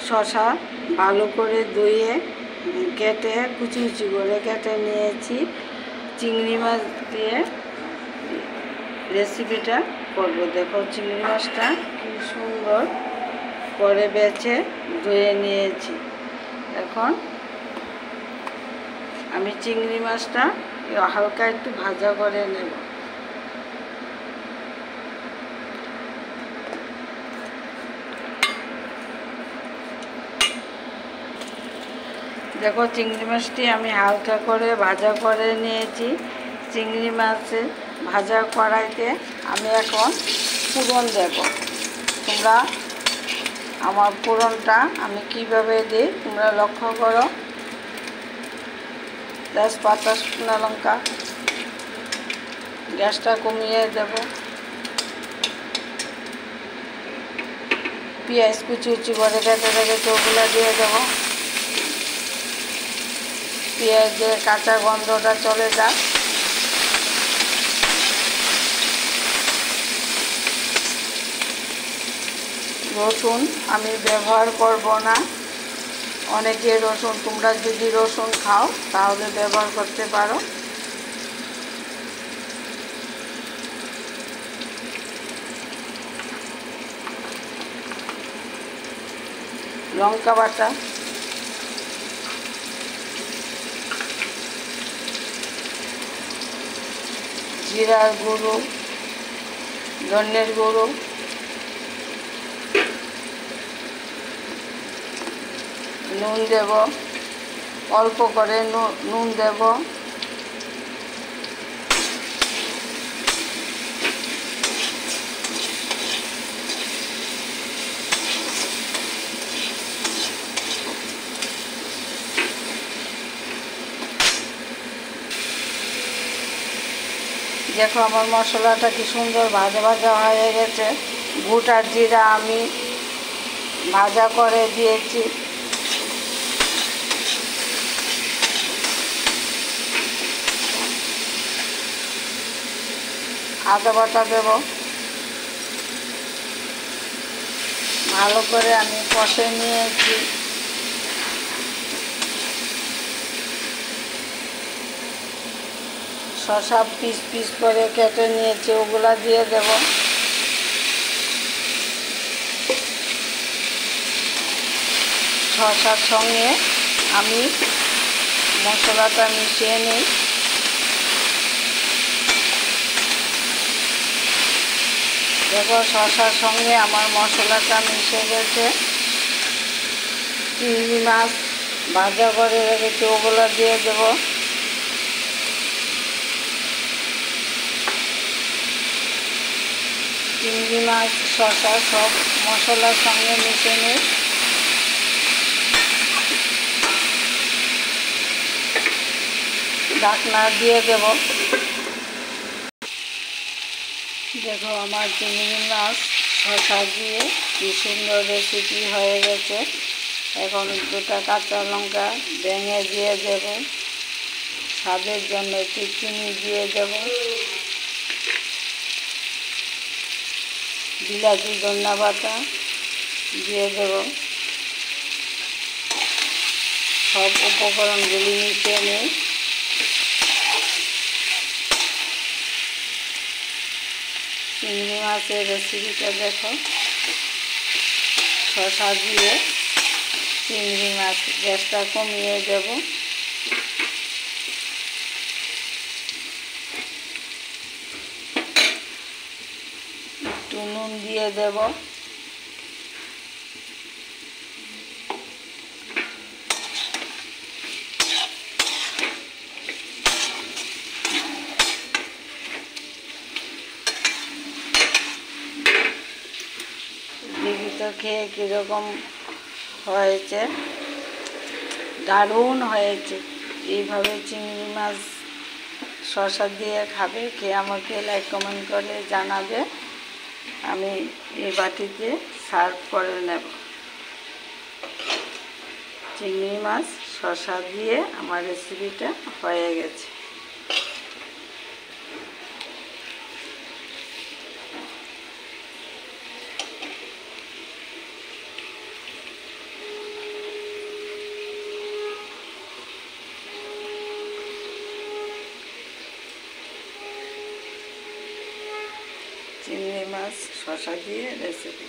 শসা ভালো করে ধুয়ে কেটে কুচি কুচি করে কেটে নিয়েছি। চিংড়ি মাছ দিয়ে রেসিপিটা করব। দেখো চিংড়ি মাছটা কি সুন্দর করে বেছে ধুয়ে নিয়েছি। এখন আমি চিংড়ি মাছটা হালকা একটু ভাজা করে নেব। দেখো চিংড়ি মাছটি আমি হালকা করে ভাজা করে নিয়েছি। চিংড়ি মাছের ভাজা কড়াইতে আমি এখন ফোড়ন দেব। তোমরা আমার ফোড়নটা আমি কিভাবে দিই তোমরা লক্ষ্য করো। তেজপাতা, শুকনো লঙ্কা, গ্যাসটা কমিয়ে দেব। পেঁয়াজ কুচি কুচি করে কেটে রেখেছি ওগুলো দিয়ে দেব। পেঁয়াজের কাঁচা গন্ধটা চলে যাক। রসুন আমি ব্যবহার করব না। অনেকে রসুন, তোমরা যদি রসুন খাও তাহলে ব্যবহার করতে পারো। লঙ্কা বাটা, জিরার গুঁড়ো, ধনের গুঁড়ো, নুন দেব, অল্প করে নুন দেব। দেখো আমার মশলাটা কি সুন্দর ভাজা ভাজা হয়ে গেছে। গোটা জিরা আমি ভাজা করে দিয়েছি। আদা বাটা দেব। ভালো করে আমি কষে নিয়েছি। শসা পিস পিস করে কেটে নিয়েছি ওগুলা দিয়ে দেব। শসার সঙ্গে আমি মশলাটা মিশিয়ে নিই। দেখো শসার সঙ্গে আমার মশলাটা মিশে গেছে। চিংড়ি মাছ ভাজা করে রেখেছি ওগুলো দিয়ে দেব। চিংড়ি মাছ, শসা সব মশলার সঙ্গে মিশে নিই। ঢাকনা দিয়ে দেব। দেখো আমার চিংড়ি মাছ শসা দিয়ে কি সুন্দর রেসিপি হয়ে গেছে। এখন দুটা কাঁচা লঙ্কা ভেঙে দিয়ে দেব। স্বাদের জন্য একটু চিনি দিয়ে দেব। বিলাতি, ধনিয়া পাতা দিয়ে দেব। সব উপকরণগুলি মিশিয়ে নিই। চিংড়ি মাছের রেসিপিটা দেখো। শসা দিয়ে চিংড়ি মাছ, গ্যাসটা কমিয়ে দেব। একটু নুন দিয়ে দেব। তো খেয়ে কীরকম হয়েছে, দারুণ হয়েছে। এইভাবে চিংড়ি মাছ শসা দিয়ে খাবে, খেয়ে আমাকে লাইক কমেন্ট করে জানাবে। আমি এই বাটিতে সার্ভ করে নেব। চিংড়ি মাছ শসা দিয়ে আমার রেসিপিটা হয়ে গেছে। চিংড়ি মাছ শসা দিয়ে রেসিপি।